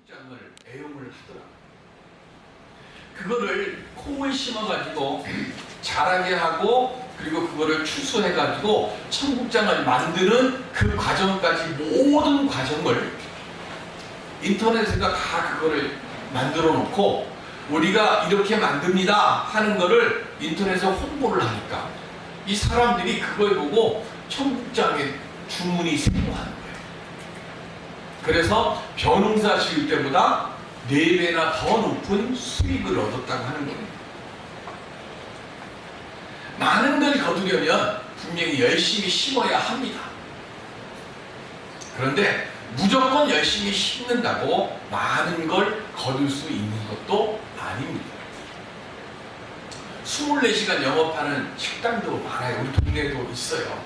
청국장을 애용을 하더라. 그거를 콩을 심어가지고 자라게 하고 그리고 그거를 추수해가지고 청국장을 만드는 그 과정까지 모든 과정을 인터넷에다 다 그거를 만들어 놓고 우리가 이렇게 만듭니다 하는 거를 인터넷에 홍보를 하니까 이 사람들이 그걸 보고 청국장의 주문이 생겨나는 거예요. 그래서 벼농사 지을 때보다 4배나 더 높은 수익을 얻었다고 하는 겁니다. 많은 걸 거두려면 분명히 열심히 심어야 합니다. 그런데 무조건 열심히 심는다고 많은 걸 거둘 수 있는 것도 아닙니다. 24시간 영업하는 식당도 많아요. 우리 동네에도 있어요.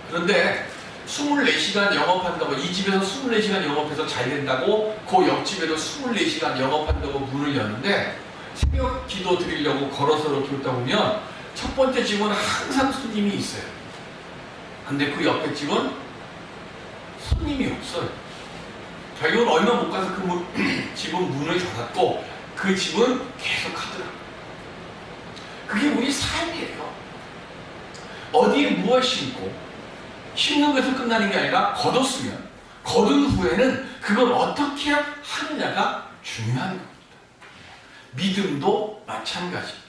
그런데 24시간 영업한다고 이 집에서 24시간 영업해서 잘 된다고 그 옆집에도 24시간 영업한다고 문을 여는데 새벽 기도 드리려고 걸어서 이렇게 오다 보면 첫 번째 집은 항상 손님이 있어요. 근데 그 옆에 집은 손님이 없어요. 결국은 얼마 못 가서 그 집은 문을 닫았고 그 집은 계속 하더라고요. 그게 우리 삶이에요. 어디에 무엇을 심고 심는 것에서 끝나는 게 아니라 거뒀으면 거둔 후에는 그걸 어떻게 하느냐가 중요한 겁니다. 믿음도 마찬가지입니다.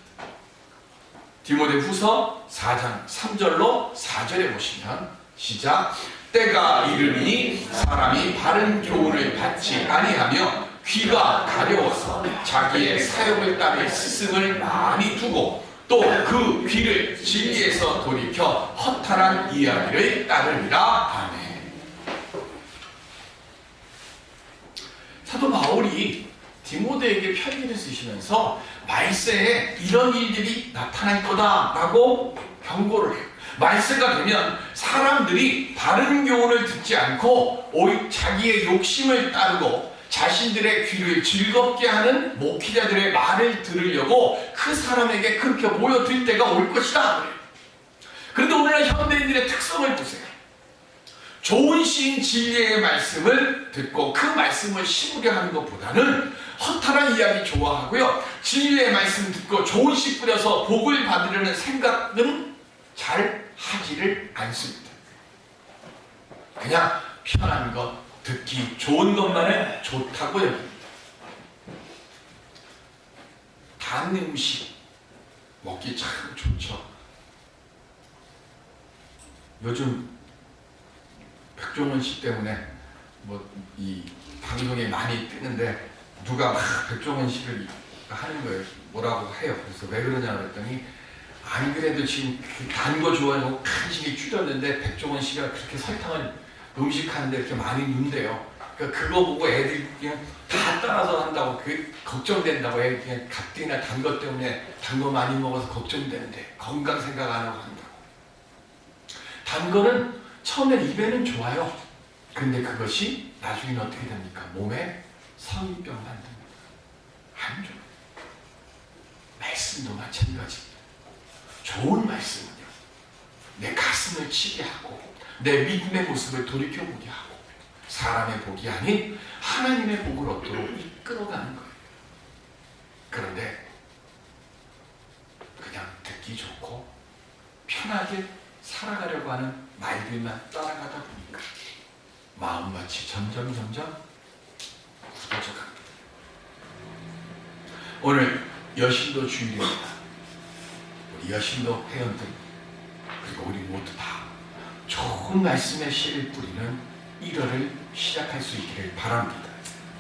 디모데후서 4장 3절로 4절에 보시면 시작. 때가 이르니 사람이 바른 교훈을 받지 아니하며 귀가 가려워서 자기의 사욕을 따를 스승을 많이 두고 또 그 귀를 진리에서 돌이켜 허탄한 이야기를 따르리라. 아멘. 사도 바울이 디모데에게 편지를 쓰시면서 말세에 이런 일들이 나타날 거다라고 경고를 해요. 말세가 되면 사람들이 바른 교훈을 듣지 않고 오히려 자기의 욕심을 따르고 자신들의 귀를 즐겁게 하는 목회자들의 말을 들으려고 그 사람에게 그렇게 모여들 때가 올 것이다. 그런데 오늘날 현대인들의 특성을 보세요. 좋은 시인 진리의 말씀을 듣고 그 말씀을 심으려 하는 것보다는 허탈한 이야기 좋아하고요. 진리의 말씀 듣고 좋은 씨 뿌려서 복을 받으려는 생각은 잘 하지를 않습니다. 그냥 편한 것, 듣기 좋은 것만을 좋다고 여깁니다. 단 음식 먹기 참 좋죠. 요즘 백종원 씨 때문에 뭐 이 방송에 많이 뜨는데 누가 막 백종원 씨를 하는 거예요. 뭐라고 해요. 그래서 왜 그러냐 그랬더니 안 그래도 지금 단 거 좋아하고 간식이 줄였는데 백종원 씨가 그렇게 설탕을 음식하는데 이렇게 많이 넣는데요. 그러니까 그거 보고 애들이 그냥 다 따라서 한다고 그 걱정된다고 해. 그냥 가뜩이나 단 것 때문에 단 거 많이 먹어서 걱정되는데 건강 생각 안 하고 한다고. 단 거는 처음엔 입에는 좋아요. 근데 그것이 나중에는 어떻게 됩니까? 몸에 성인병 만듭니다. 안 좋아요. 말씀도 마찬가지입니다. 좋은 말씀은요, 내 가슴을 치게 하고 내 믿음의 모습을 돌이켜보게 하고 사람의 복이 아닌 하나님의 복을 얻도록 이끌어가는 거예요. 그런데 그냥 듣기 좋고 편하게 살아가려고 하는 말들만 따라가다 보니까 마음같이 점점 굳어져 갑니다. 오늘 여신도 주일입니다. 우리 여신도 회원들 그리고 우리 모두 다 좋은 말씀의 씨를 뿌리는 1월을 시작할 수 있기를 바랍니다.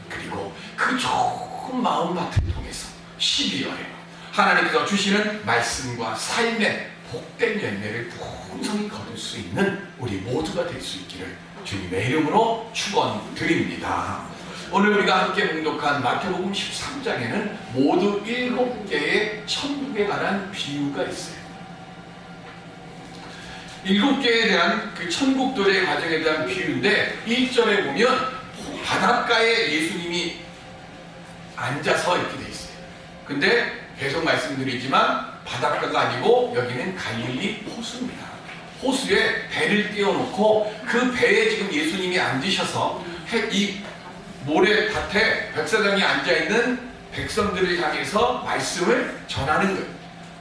그리고 그 좋은 마음밭을 통해서 12월에 하나님께서 주시는 말씀과 삶의 복된 열매를 풍성히 거둘 수 있는 우리 모두가 될 수 있기를 주님의 이름으로 축원드립니다. 오늘 우리가 함께 봉독한 마태복음 13장에는 모두 7개의 천국에 관한 비유가 있어요. 7개에 대한 그 천국도래의 과정에 대한 비유인데 1절에 보면 바닷가에 예수님이 앉아서 이렇게 돼 있어요. 근데 계속 말씀드리지만 바닷가가 아니고 여기는 갈릴리 호수입니다. 호수에 배를 띄워놓고 그 배에 지금 예수님이 앉으셔서 이 모래밭에 백사장이 앉아있는 백성들을 향해서 말씀을 전하는 거예요.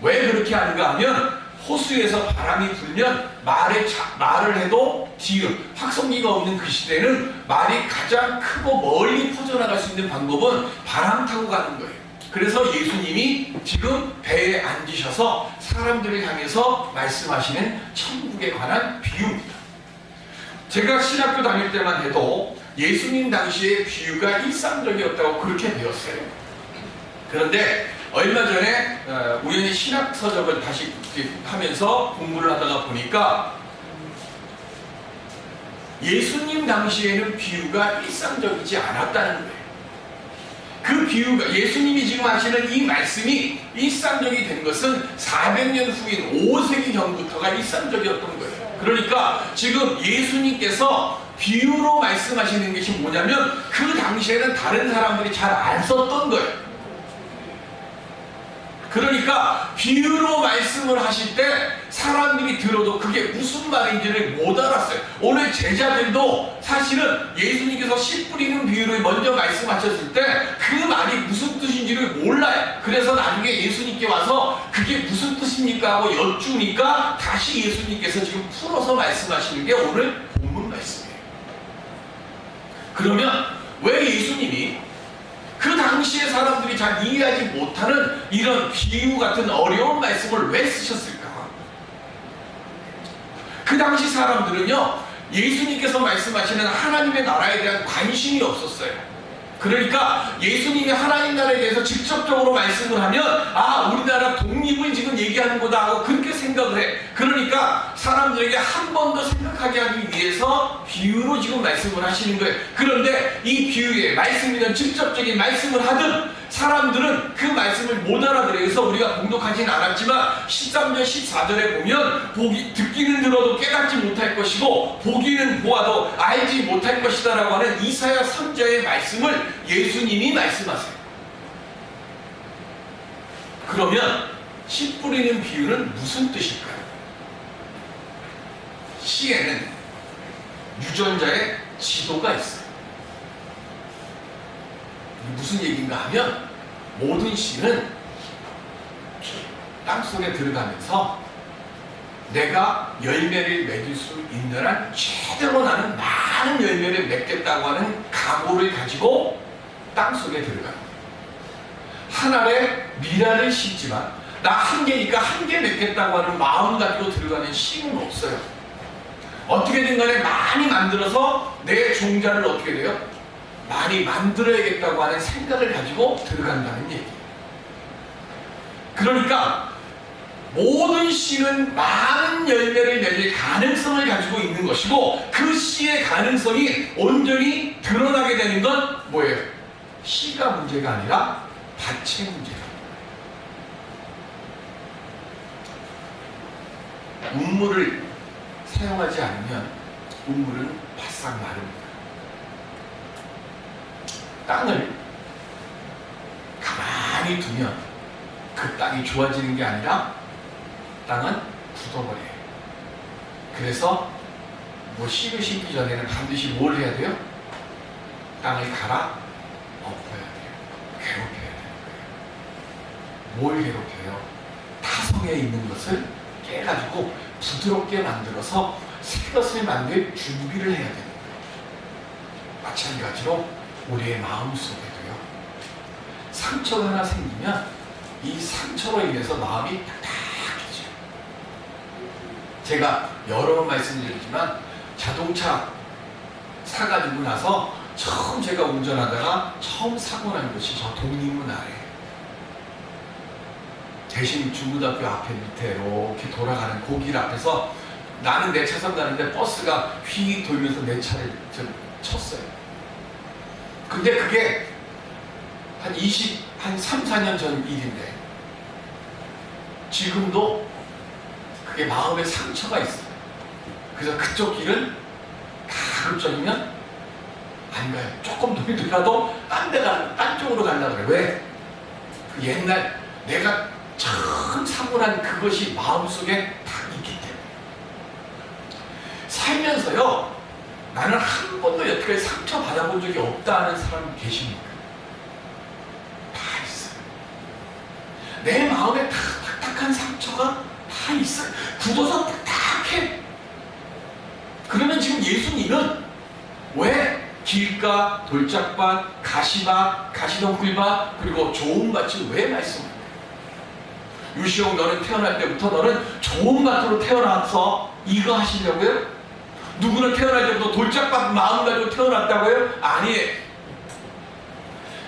왜 그렇게 하는가 하면 호수에서 바람이 불면 말을 해도 뒤은 확성기가 없는 그 시대는 말이 가장 크고 멀리 퍼져나갈 수 있는 방법은 바람 타고 가는 거예요. 그래서 예수님이 지금 배에 앉으셔서 사람들을 향해서 말씀하시는 천국에 관한 비유입니다. 제가 신학교 다닐 때만 해도 예수님 당시의 비유가 일상적이었다고 그렇게 배웠어요. 그런데 얼마 전에 우연히 신학 서적을 다시 하면서 공부를 하다가 보니까 예수님 당시에는 비유가 일상적이지 않았다는 거예요. 그 비유가 예수님이 지금 하시는 이 말씀이 일상적이 된 것은 400년 후인 5세기경부터가 일상적이었던 거예요. 그러니까 지금 예수님께서 비유로 말씀하시는 것이 뭐냐면 그 당시에는 다른 사람들이 잘 안 썼던 거예요. 그러니까 비유로 말씀을 하실 때 사람들이 들어도 그게 무슨 말인지를 못 알았어요. 오늘 제자들도 사실은 예수님께서 씨 뿌리는 비유를 먼저 말씀하셨을 때 그 말이 무슨 뜻인지를 몰라요. 그래서 나중에 예수님께 와서 그게 무슨 뜻입니까 하고 여쭈니까 다시 예수님께서 지금 풀어서 말씀하시는 게 오늘 본문 말씀이에요. 그러면 왜 예수님이 그 당시에 사람들이 잘 이해하지 못하는 이런 비유 같은 어려운 말씀을 왜 쓰셨을까? 그 당시 사람들은요, 예수님께서 말씀하시는 하나님의 나라에 대한 관심이 없었어요. 그러니까 예수님이 하나님 나라에 대해서 직접적으로 말씀을 하면 아, 우리나라 독립을 지금 얘기하는 거다 하고 그렇게 생각을 해. 그러니까 사람들에게 한 번 더 생각하게 하기 위해서 비유로 지금 말씀을 하시는 거예요. 그런데 이 비유에 말씀이든 직접적인 말씀을 하든 사람들은 그 말씀을 못 알아들어요. 그래서 우리가 공독하지는 않았지만 13절 14절에 보면 듣기는 들어도 깨닫지 못할 것이고 보기는 보아도 알지 못할 것이다 라고 하는 이사야 선지자의 말씀을 예수님이 말씀하세요. 그러면 씨 뿌리는 비유는 무슨 뜻일까요? 씨에는 유전자의 지도가 있어요. 무슨 얘기인가 하면 모든 씨는 땅속에 들어가면서 내가 열매를 맺을 수 있는 한 최대로 나는 많은 열매를 맺겠다고 하는 각오를 가지고 땅속에 들어가요. 한 알에 미라를 심지만 나 한 개니까 한 개 맺겠다고 하는 마음 가지고 들어가는 씨는 없어요. 어떻게든 간에 많이 만들어서 내 종자를 어떻게 돼요? 많이 만들어야겠다고 하는 생각을 가지고 들어간다는 얘기예요. 그러니까 모든 씨는 많은 열매를 맺을 가능성을 가지고 있는 것이고 그 씨의 가능성이 온전히 드러나게 되는 건 뭐예요? 씨가 문제가 아니라 밭의 문제예요. 운물을 사용하지 않으면 운물은 바싹 마릅니다. 땅을 가만히 두면 그 땅이 좋아지는 게 아니라 땅은 굳어버려요. 그래서 뭐 씨를 심기 전에는 반드시 뭘 해야 돼요? 땅을 갈아 엎어야 돼요. 괴롭혀야 되는 거예요. 뭘 괴롭혀요? 타성에 있는 것을 깨가지고 부드럽게 만들어서 새 것을 만들 준비를 해야 되는 거예요. 마찬가지로 우리의 마음속에도요. 상처가 하나 생기면 이 상처로 인해서 마음이 딱딱해져요. 제가 여러 번 말씀드렸지만 자동차 사가지고 나서 처음 제가 운전하다가 처음 사고 난 곳이 저 독립문 아래예요. 대신 중고등학교 앞에 밑에 이렇게 돌아가는 고길 앞에서 나는 내 차선 가는데 버스가 휙 돌면서 내 차를 쳤어요. 근데 그게 한 3, 4년 전 일인데 지금도 그게 마음에 상처가 있어요. 그래서 그쪽 길은 가급적이면 안 가요. 조금 돌더라도 딴 쪽으로 가려고 그래요. 왜? 그 옛날 내가 처음 사고 난 그것이 마음속에 다 있기 때문에. 살면서요 나는 한 번도 여태까지 상처 받아본 적이 없다 하는 사람 계십니까? 다 있어요. 내 마음에 다 딱딱한 상처가 다 있어요. 굳어서 딱딱해. 그러면 지금 예수님은 왜 길가, 돌짝밭, 가시밭, 가시덩굴밭, 그리고 좋은 밭을 왜 말씀합니까? 유시옥, 너는 태어날 때부터 너는 좋은 밭으로 태어나서 이거 하시려고요? 누구는 태어날 때부터 돌짝밭 마음 가지고 태어났다고요? 아니에요.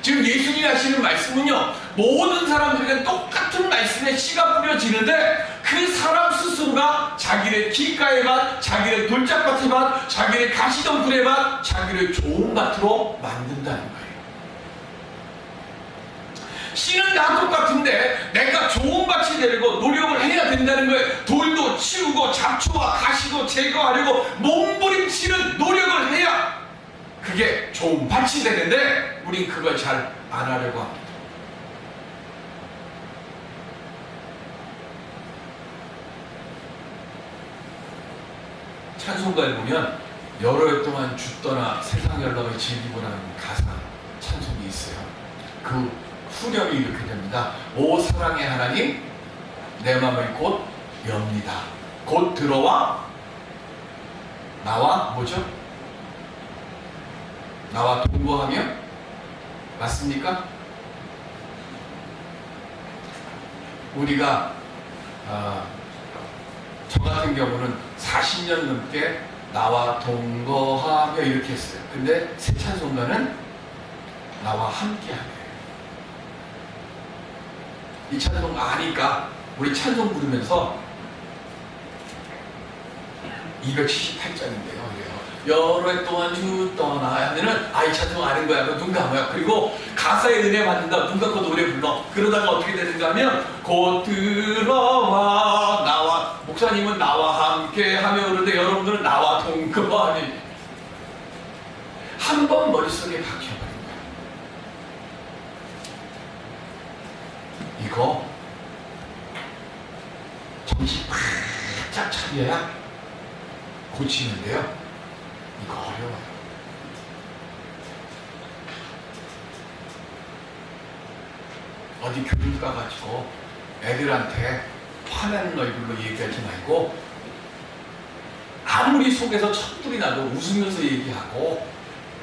지금 예수님이 하시는 말씀은요, 모든 사람들에게 똑같은 말씀에 씨가 뿌려지는데 그 사람 스스로가 자기의 길가의 밭, 자기의 돌짝밭의 밭, 자기의 가시덩굴의 밭, 자기를 좋은 밭으로 만든다는 거예요. 씨는 다 똑같은데 내가 좋은 밭이 되려고 노력을 해야 된다는 거예요. 돌도 치우고 잡초와 가시도 제거하려고 몸부림치는 노력을 해야 그게 좋은 밭이 되는데 우린 그걸 잘 안 하려고 합니다. 찬송가에 보면 여러 해 동안 죽더나 세상 연락을 즐기고라는 가사 찬송이 있어요. 그 후렴이 이렇게 됩니다. 오 사랑의 하나님, 내 마음을 곧 엽니다. 곧 들어와 나와 뭐죠? 나와 동거하며, 맞습니까? 우리가 저 같은 경우는 40년 넘게 나와 동거하며 이렇게 했어요. 근데 새 찬송가는 나와 함께하며. 이 찬송 아니까 우리 찬송 부르면서 278장인데요. 여러 해 동안 죽더나 하면은 이 찬송 아는 거야. 눈 감아요. 그리고 가사에 은혜 받는다. 눈 감고 노래 불러. 그러다가 어떻게 되는가 하면 곧 들어와 나와, 목사님은 나와 함께 하며 그러는데 여러분들은 나와 동거하니 한 번 머릿속에 박혀버린 거야. 이거 정신 바짝 차려야 고치는데요. 이거 어려워요. 어디 교육 가가지고 애들한테 화나는 얼굴로 얘기하지 말고 아무리 속에서 천불이 나도 웃으면서 얘기하고,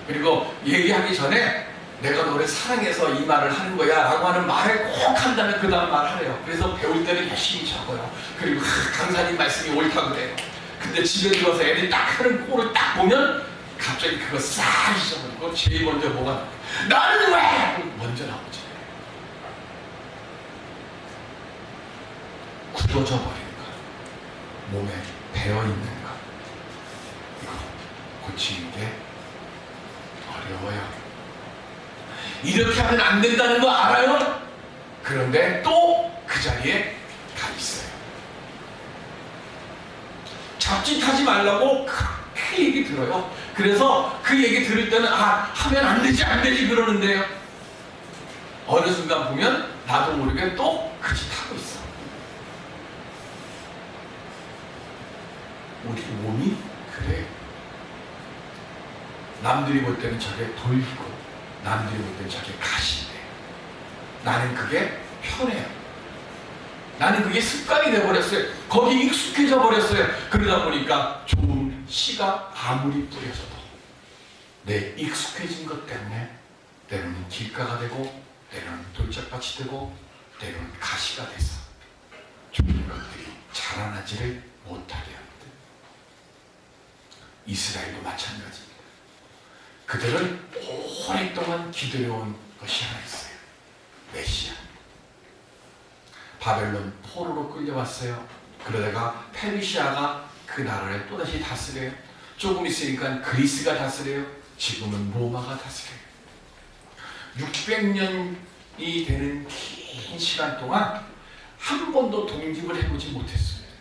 그리고 얘기하기 전에 내가 너를 사랑해서 이 말을 하는 거야 라고 하는 말을 꼭 한 다음에 그 다음 말 하래요. 그래서 배울 때는 열심히 적어요. 그리고 강사님 말씀이 옳다 그래요. 근데 집에 들어서 애들이 딱 하는 꼴을 딱 보면 갑자기 그거 싹 잊어버리고 제일 먼저 뭐가 나는 왜! 먼저 나오지. 굳어져 버리는 것, 몸에 배어있는 것, 이거 고치는 게 어려워요. 이렇게 하면 안 된다는 거 알아요? 그런데 또 그 자리에 가 있어요. 잡짓하지 말라고 그렇게 얘기 들어요. 그래서 그 얘기 들을 때는 하면 안 되지 그러는데요. 어느 순간 보면 나도 모르게 또 그 짓 하고 있어. 우리 몸이 그래. 남들이 볼 때는 저게 돌리고 남들이 볼 때는 저게 가시인데 나는 그게 편해요. 나는 그게 습관이 돼버렸어요. 거기 익숙해져 버렸어요. 그러다 보니까 좋은 씨가 아무리 뿌려져도 내 익숙해진 것 때문에 때로는 길가가 되고 때로는 돌짝밭이 되고 때로는 가시가 돼서 좋은 것들이 자라나지를 못하게 합니다. 이스라엘도 마찬가지입니다. 그들은 오랫동안 기다려온 것이 하나 있어요. 메시아. 바벨론 포로로 끌려왔어요. 그러다가 페르시아가 그 나라를 또다시 다스려요. 조금 있으니까 그리스가 다스려요. 지금은 로마가 다스려요. 600년이 되는 긴 시간 동안 한 번도 독립을 해보지 못했습니다.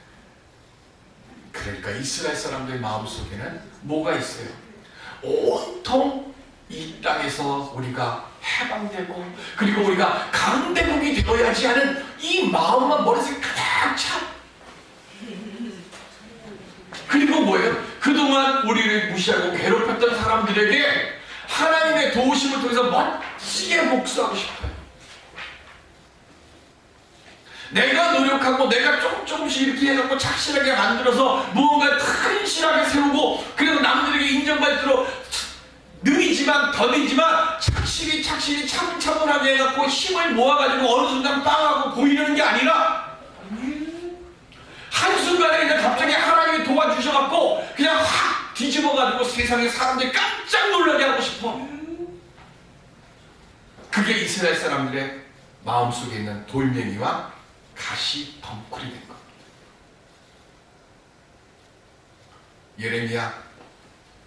그러니까 이스라엘 사람들 마음속에는 뭐가 있어요? 온통 이 땅에서 우리가 해방되고 그리고 우리가 강대국이 되어야지 하는 이 마음만 머릿속에 가득 차. 그리고 뭐예요? 그동안 동안 우리를 무시하고 괴롭혔던 사람들에게 하나님의 도우심을 통해서 멋지게 복수하고 싶어요. 내가 노력하고 내가 조금씩 이렇게 해갖고 착실하게 만들어서 무언가 튼실하게 세우고, 그리고 남들에게 인정받도록 느리지만 더디지만 착실히 차분차분하게 해갖고 힘을 모아가지고 어느 순간 빵하고 보이는 게 아니라 한순간에 그냥 갑자기 하나님이 도와주셔갖고 그냥 확 뒤집어가지고 세상의 사람들이 깜짝 놀라게 하고 싶어. 그게 이스라엘 사람들의 마음속에 있는 돌멩이와 가시 덩쿨이 된 겁니다. 예레미야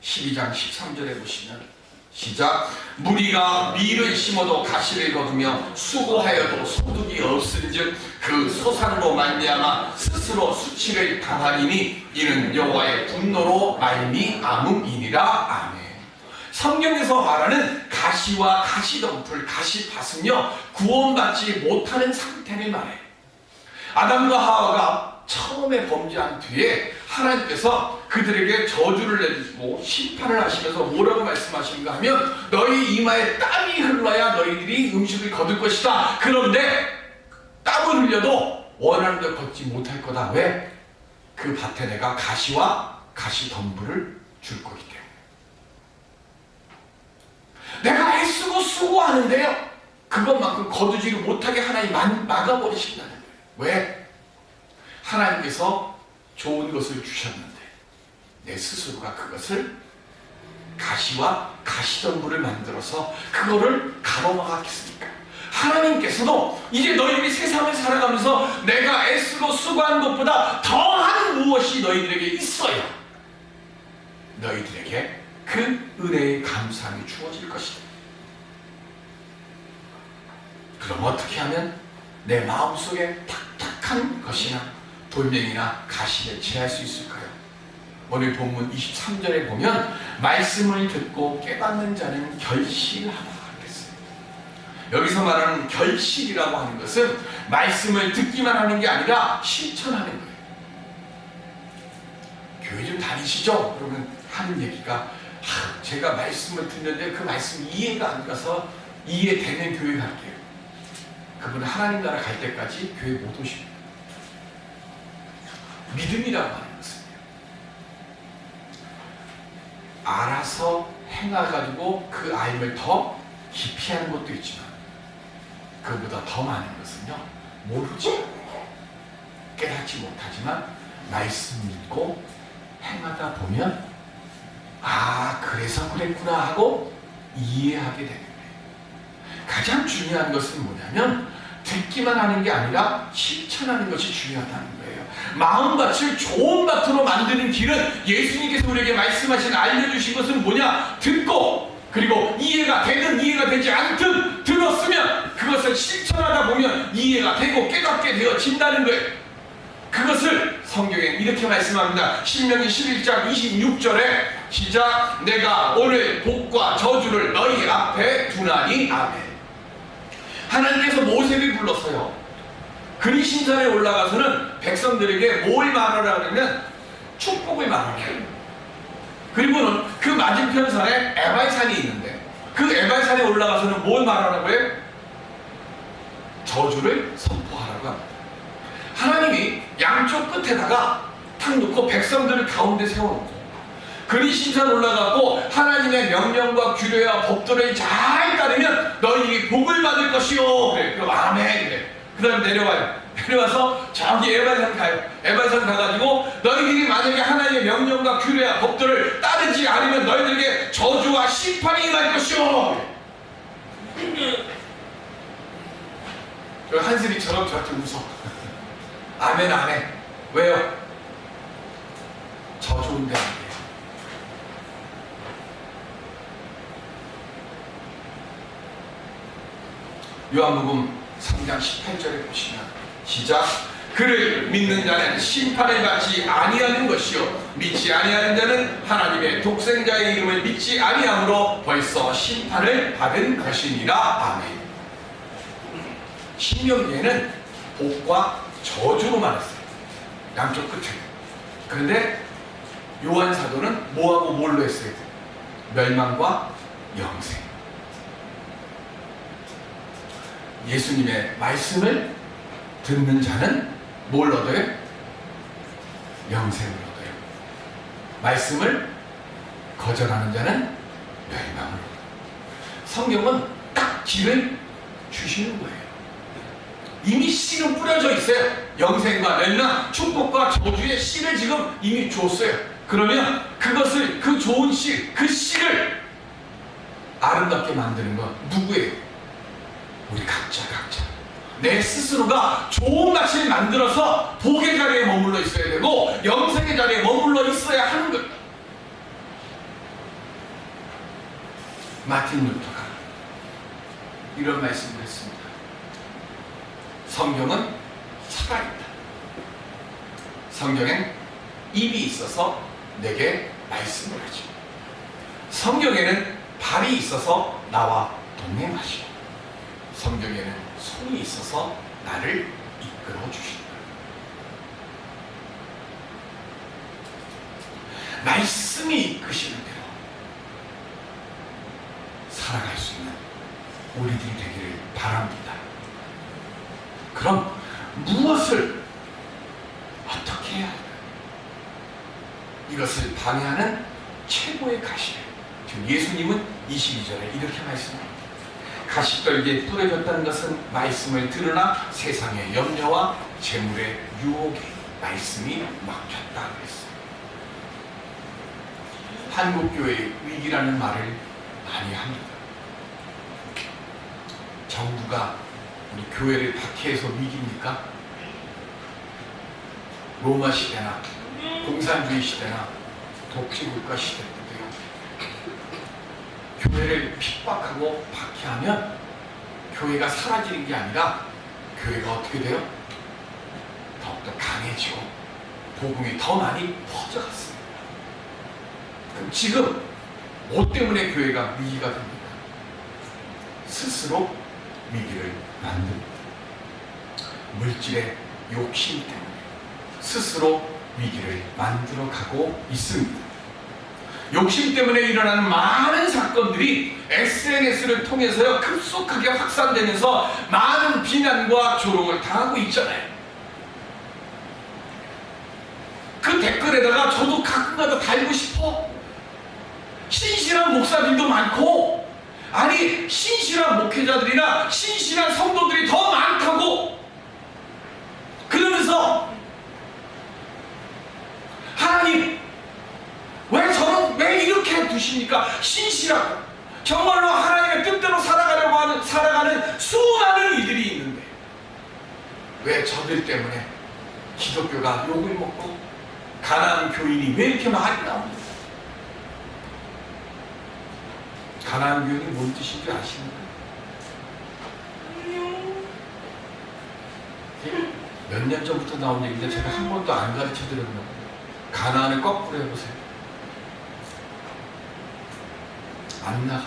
12장 13절에 보시면 시작. 무리가 밀을 심어도 가시를 거두며 수고하여도 소득이 없은즉 그 소산으로 말미암아 스스로 수치를 당하리니 이는 여호와의 분노로 말미암음이니라. 아멘. 성경에서 말하는 가시와 가시덩풀, 가시밭은요 구원받지 못하는 상태를 말해요. 아담과 하와가 처음에 범죄한 뒤에 하나님께서 그들에게 저주를 내주시고 심판을 하시면서 뭐라고 말씀하시는가 하면 너희 이마에 땀이 흘러야 너희들이 음식을 거둘 것이다. 그런데 땀을 흘려도 원하는 대로 걷지 못할 거다. 왜? 그 밭에 내가 가시와 가시덤불을 줄 거기 때문에. 내가 애쓰고 수고하는데요 그것만큼 거두지를 못하게 하나님 막아버리신다는 거예요. 왜? 하나님께서 좋은 것을 주셨는데 내 스스로가 그것을 가시와 가시덤불을 만들어서 그거를 가로막았겠습니까? 하나님께서도 이제 너희들이 세상을 살아가면서 내가 애쓰고 수고한 것보다 더한 무엇이 너희들에게 있어야 너희들에게 그 은혜의 감사함이 주어질 것이다. 그럼 어떻게 하면 내 마음속에 탁탁한 것이나 돌멩이나 가시를 제할 수 있을까요? 오늘 본문 23절에 보면 말씀을 듣고 깨닫는 자는 결실하라 그랬어요. 여기서 말하는 결실이라고 하는 것은 말씀을 듣기만 하는 게 아니라 실천하는 거예요. 교회 좀 다니시죠? 그러면 하는 얘기가 제가 말씀을 듣는데 그 말씀이 이해가 안 가서 이해되는 교회 갈게요. 그분은 하나님 나라 갈 때까지 교회 못 오십니다. 믿음이라고 하는 것은 알아서 행해가지고 그 알을 더 깊이 하는 것도 있지만 그보다 더 많은 것은요 모르지 깨닫지 못하지만 말씀 믿고 행하다 보면 그래서 그랬구나 하고 이해하게 되는 거예요. 가장 중요한 것은 뭐냐면 듣기만 하는 게 아니라 실천하는 것이 중요하다는 거예요. 마음밭을 좋은 밭으로 만드는 길은 예수님께서 우리에게 말씀하신 알려주신 것은 뭐냐? 듣고 그리고 이해가 되든 이해가 되지 않든 들었으면 그것을 실천하다 보면 이해가 되고 깨닫게 되어진다는 거예요. 그것을 성경에 이렇게 말씀합니다. 신명기 11장 26절에 시작. 내가 오늘 복과 저주를 너희 앞에 두나니. 아멘. 하나님께서 모세를 불러서요 그리신산에 올라가서는 백성들에게 뭘 말하라 그러면 축복을 말하래요. 그리고는 그 맞은편 산에 에발산이 있는데 그 에발산에 올라가서는 뭘 말하라고 해요? 저주를 선포하라고 합니다. 하나님이 양쪽 끝에다가 탁 놓고 백성들을 가운데 세워놓고 그리신산 올라가고 하나님의 명령과 규례와 법도를 잘 따르면 너희들이 복을 받을 것이요. 그래. 그럼 아멘. 그래. 그 다음 내려와요. 내려와서 저기 에발산 가요. 에발산 가가지고 너희들이 만약에 하나님의 명령과 규례와 법도를 따르지 않으면 너희들에게 저주와 심판이 임할 것이요. 한슬이처럼 저한테 웃어. 아멘 아멘. 왜요? 저 좋은데 안 돼요. 요한복음 3장 18절에 보시면 시작. 그를 믿는 자는 심판을 받지 아니하는 것이요 믿지 아니하는 자는 하나님의 독생자의 이름을 믿지 아니함으로 벌써 심판을 받은 것이니라. 아멘. 신명기에는 복과 저주로 말했어요. 양쪽 끝에. 그런데 요한 사도는 뭐하고 뭘로 했어요? 멸망과 영생. 예수님의 말씀을 듣는 자는 뭘 얻어요? 영생을 얻어요. 말씀을 거절하는 자는 멸망을 얻어요. 성경은 딱 길을 주시는 거예요. 이미 씨는 뿌려져 있어요. 영생과 멸망, 축복과 저주의 씨를 지금 이미 줬어요. 그러면 그것을, 그 좋은 씨, 그 씨를 아름답게 만드는 건 누구예요? 우리 각자. 내 스스로가 좋은 가치를 만들어서 복의 자리에 머물러 있어야 되고 영생의 자리에 머물러 있어야 하는 거예요. 마틴 루터가 이런 말씀을 했습니다. 성경은 살아있다. 성경엔 입이 있어서 내게 말씀을 하죠. 성경에는 발이 있어서 나와 동행하시고 성경에는 손이 있어서 나를 이끌어 주신다. 말씀이 이끄시는 대로 살아갈 수 있는 우리들이 되기를 바랍니다. 그럼 무엇을 어떻게 해야 할까요? 이것을 방해하는 최고의 가시를 지금 예수님은 22절에 이렇게 말씀합니다. 가시떨기에 뿌려졌다는 것은 말씀을 들으나 세상의 염려와 재물의 유혹에 말씀이 막혔다 그랬어요. 한국교회의 위기라는 말을 많이 합니다. 정부가 우리 교회를 박해해서 위기입니까? 로마 시대나 공산주의 시대나 독재국가 시대 때도요. 교회를 핍박하고 박해하면 교회가 사라지는 게 아니라 교회가 어떻게 돼요? 더욱더 강해지고 복음이 더 많이 퍼져갔습니다. 그럼 지금 뭐 때문에 교회가 위기가 됩니까? 스스로 위기를 만듭니다. 물질의 욕심 때문에 스스로 위기를 만들어가고 있습니다. 욕심 때문에 일어나는 많은 사건들이 SNS를 통해서요 급속하게 확산되면서 많은 비난과 조롱을 당하고 있잖아요. 그 댓글에다가 저도 가끔가다 달고 싶어. 신실한 목사들도 많고, 아니 신실한 목회자들이나 신실한 성도들이 더 많다고. 그러면서 하나님 왜 이렇게 두십니까? 신실하고 정말로 하나님의 뜻대로 살아가는 수많은 이들이 있는데 왜 저들 때문에 기독교가 욕을 먹고 가나안 교인이 왜 이렇게 많이 나옵니까? 가나안 교인이 뭔 뜻인지 아십니까? 몇 년 전부터 나온 얘기인데 제가 한 번도 안 가르쳐 드렸나 봐요. 가나안을 거꾸로 해보세요. 안 나가.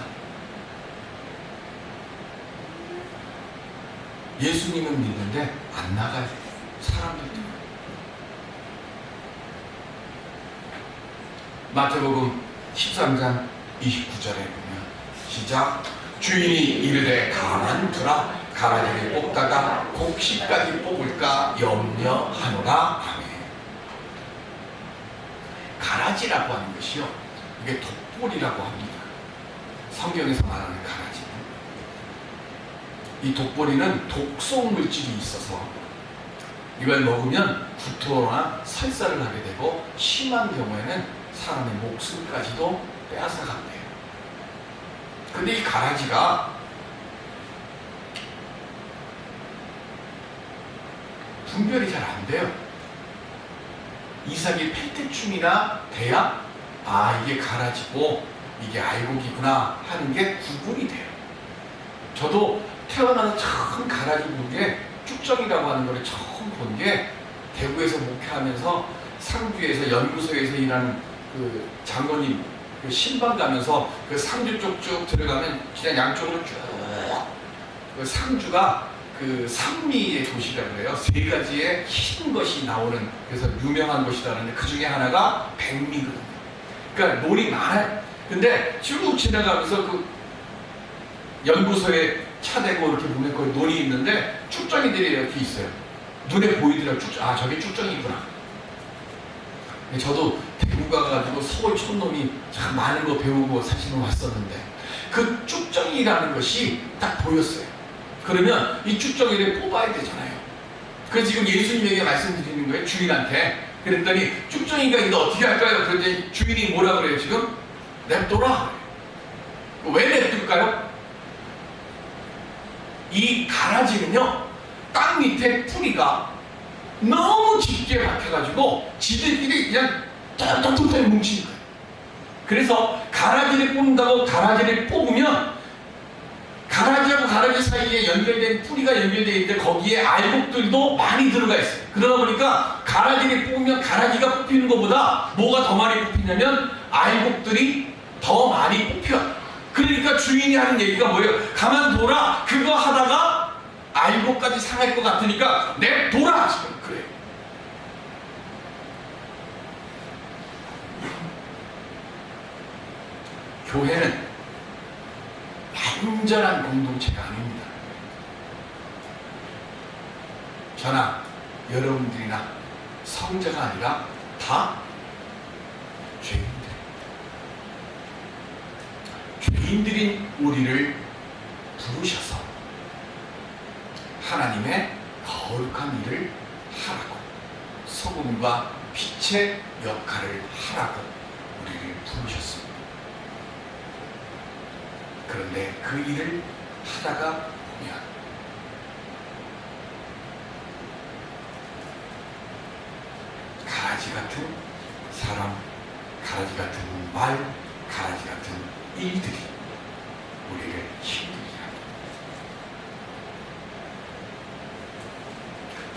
예수님은 믿는데 안 나가요. 사람들 때문에. 마태복음 13장 29절에 보면 시작. 주인이 이르되 가만두라. 가라지를 뽑다가 곡식까지 뽑을까 염려하노라. 아멘. 가라지라고 하는 것이요, 이게 독보리라고 합니다. 성경에서 말하는 가라지. 이 독보리는 독성 물질이 있어서 이걸 먹으면 구토나 설사를 하게 되고 심한 경우에는 사람의 목숨까지도 빼앗아간대요. 근데 이 가라지가 분별이 잘 안 돼요. 이삭이 필 때쯤이나 돼야 이게 가라지고 이게 알곡이구나 하는 게 구분이 돼요. 저도 태어나서 처음 가라지 본 게 쭉정이라고 하는 거를 처음 본 게 대구에서 목회하면서 상주에서 연구소에서 일하는 그 장로님 그 신방 가면서 그 상주 쪽 쭉 들어가면 그냥 양쪽으로 쭉 그 상주가 그 산미의 도시라 그래요. 세 가지의 흰 것이 나오는, 그래서 유명한 곳이라는데 그 중에 하나가 백미거든요. 그러니까 논이 많아요. 근데 쭉 지나가면서 그 연구소에 차 대고 이렇게 보면 거기 논이 있는데 쭉정이들이 이렇게 있어요. 눈에 보이더라고요. 아, 저게 쭉정이구나. 저도 대구 가가지고 서울 촌놈이 참 많은 거 배우고 사실은 왔었는데 그 쭉정이라는 것이 딱 보였어요. 그러면 이 쭉정이를 뽑아야 되잖아요. 그래서 지금 예수님에게 말씀드리는 거예요. 주인한테. 그랬더니 쭉정이가 이거 어떻게 할까요? 그랬더니 주인이 뭐라 그래요 지금? 냅둬라. 왜 냅둘까요? 이 가라지는요, 땅 밑에 뿌리가 너무 깊게 박혀가지고 지들끼리 그냥 똘똘똘똘 뭉치는 거예요. 그래서 가라지를 뽑는다고 가라지를 뽑으면 가라지하고 가라지 사이에 연결된 뿌리가 연결되어 있는데 거기에 알곡들도 많이 들어가 있어요. 그러다 보니까 가라지를 뽑으면 가라지가 뽑히는 것보다 뭐가 더 많이 뽑히냐면 알곡들이 더 많이 뽑혀. 그러니까 주인이 하는 얘기가 뭐예요? 가만둬라. 그거 하다가 알곡까지 상할 것 같으니까 냅둬라. 지금 그래요. 교회는 완전한 공동체가 아닙니다. 저나 여러분들이나 성자가 아니라 다 죄인들입니다. 죄인들인 우리를 부르셔서 하나님의 거룩한 일을 하라고, 소금과 빛의 역할을 하라고 우리를 부르셨습니다. 그런데 그 일을 하다가 보면 가라지 같은 사람, 가라지 같은 말, 가라지 같은 일들이 우리를 힘들게 합니다.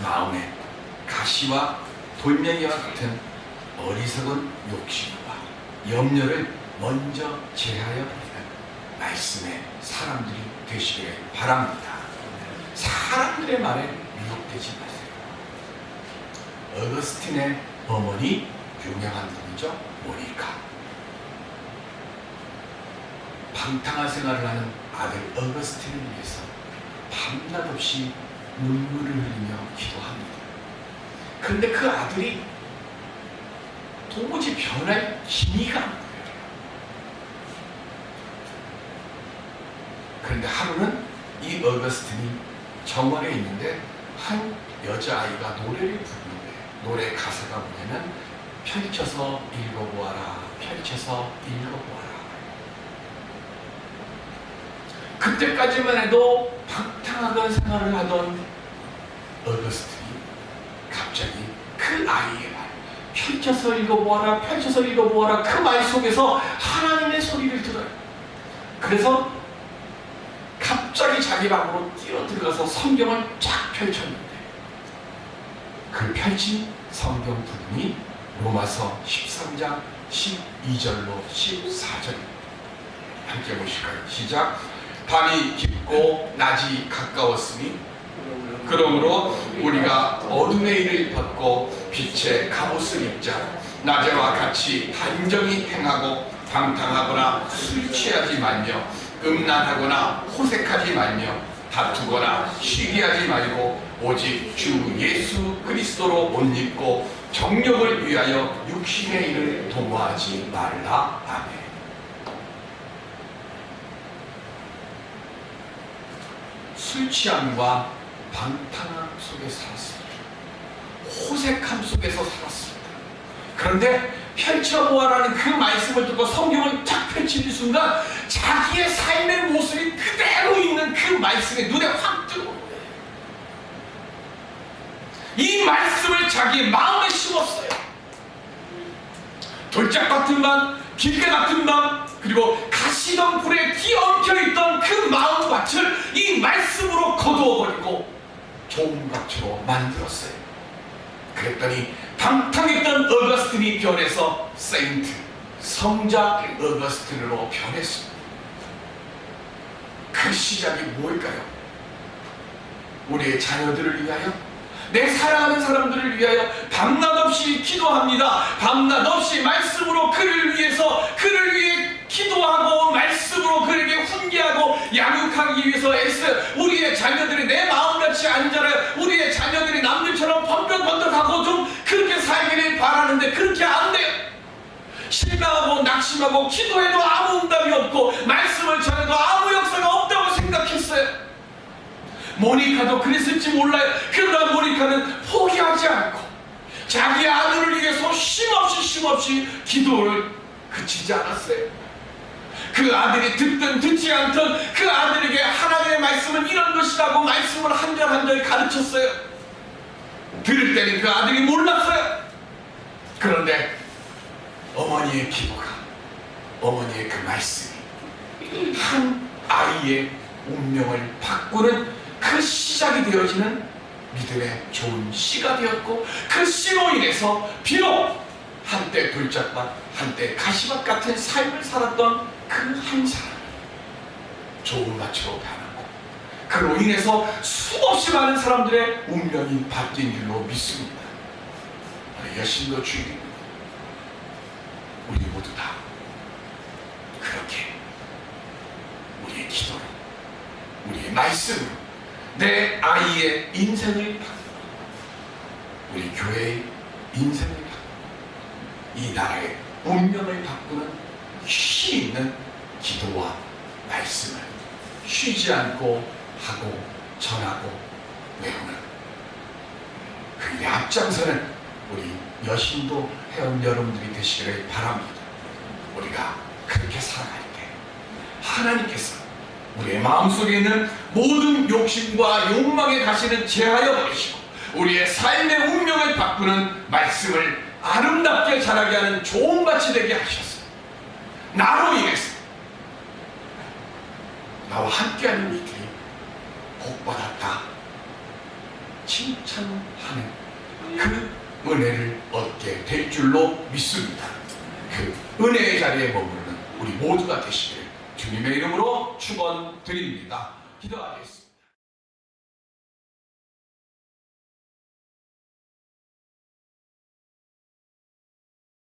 마음에 가시와 돌멩이와 같은 어리석은 욕심과 염려를 먼저 제하여 버리는 말씀의 사람들이 되시길 바랍니다. 사람들의 말에 미혹되지 마세요. 어거스틴의 어머니 유명한 분이죠. 모니카. 방탕한 생활을 하는 아들 어거스틴을 위해서 밤낮 없이 눈물을 흘리며 기도합니다. 그런데 그 아들이 도무지 변할 기미가 안 보여요. 그런데 하루는 이 어거스틴이 정원에 있는데 한 여자아이가 노래를 부르는데 노래 가사가 뭐냐면 펼쳐서 읽어보아라, 펼쳐서 읽어보아라. 그때까지만 해도 방탕하던 생활을 하던 어거스틴이 갑자기 그 아이의 말, 펼쳐서 읽어보아라, 펼쳐서 읽어보아라, 그 말 속에서 하나님의 소리를 들어요. 그래서 갑자기 자기 방으로 뛰어 들어가서 성경을 쫙 펼쳤는데 그 펼친 성경 부분이 로마서 13장 12절로 14절입니다. 함께 보실까요? 시작. 밤이 깊고 낮이 가까웠으니 그러므로 우리가 어둠의 일을 벗고 빛의 갑옷을 입자. 낮에와 같이 단정히 행하고 방탕하거나 술 취하지 말며 음란하거나 호색하지 말며 다투거나 시기하지 말고 오직 주 예수 그리스도로 옷 입고 정욕을 위하여 육신의 일을 도모하지 말라. 아멘. 술 취함과 방탕함 속에 살았습니다. 호색함 속에서 살았습니다. 그런데 펼쳐보아라는 그 말씀을 듣고 성경을 쫙 펼치는 순간 자기의 삶의 모습이 그대로 있는 그 말씀이 눈에 확 들어오는 거예요. 이 말씀을 자기의 마음에 심었어요. 돌짝 같은 밤, 길게 같은 밤, 그리고 가시던 불에 뒤엉켜있던 그 마음밭을 이 말씀으로 거두어버리고 좋은 밭으로 만들었어요. 그랬더니 방탕했던 어거스틴이 변해서 세인트, 성자 어거스틴으로 변했습니다. 그 시작이 뭘까요? 우리의 자녀들을 위하여, 내 사랑하는 사람들을 위하여 밤낮 없이 기도합니다. 밤낮 없이 말씀으로 그를 위해서, 그를 위해 기도하고 말씀으로 그에게 훈계하고 양육하기 위해서 애써 우리의 자녀들이 내 마음같이 안 자라요. 우리의 자녀들이 남들처럼 번쩍번쩍하고 좀 그렇게 살기를 바라는데 그렇게 안 돼요. 실망하고 낙심하고 기도해도 아무 응답이 없고 말씀을 전해도 아무 역사가 없다고 생각했어요. 모니카도 그랬을지 몰라요. 그러나 모니카는 포기하지 않고 자기 아들을 위해서 쉼없이 기도를 그치지 않았어요. 그 아들이 듣든 듣지 않든 그 아들에게 하나님의 말씀은 이런 것이라고 말씀을 한 절 한 절 가르쳤어요. 들을 때는 그 아들이 몰랐어요. 그런데 어머니의 기도가, 어머니의 그 말씀이 한 아이의 운명을 바꾸는 그 시작이 되어지는 믿음의 좋은 씨가 되었고, 그 씨로 인해서 비록 한때 돌짝밭, 한때 가시밭 같은 삶을 살았던 그 한 사람이 좋은 밭으로 변하고, 그로 인해서 수없이 많은 사람들의 운명이 바뀐 줄로 믿습니다. 여신도 주입니다. 우리 모두 다 그렇게 우리의 기도로, 우리의 말씀으로 내 아이의 인생을 바꾸고, 우리 교회의 인생을 바꾸고, 이 나라의 운명을 바꾸는 힘 있는 기도와 말씀을 쉬지 않고 하고 전하고 외우는 그 일에 앞장서는 우리 여신도 회원 여러분들이 되시기를 바랍니다. 우리가 그렇게 살아갈 때 하나님께서 우리의 마음속에 있는 모든 욕심과 욕망의 가시는 제하여 버리시고 우리의 삶의 운명을 바꾸는 말씀을 아름답게 자라게 하는 좋은 밭이 되게 하셨어요. 나로 인해서 나와 함께하는 이들이 복받았다 칭찬하는 그 은혜를 얻게 될 줄로 믿습니다. 그 은혜의 자리에 머무르는 우리 모두가 되시기를 주님의 이름으로 축원드립니다. 기도하겠습니다.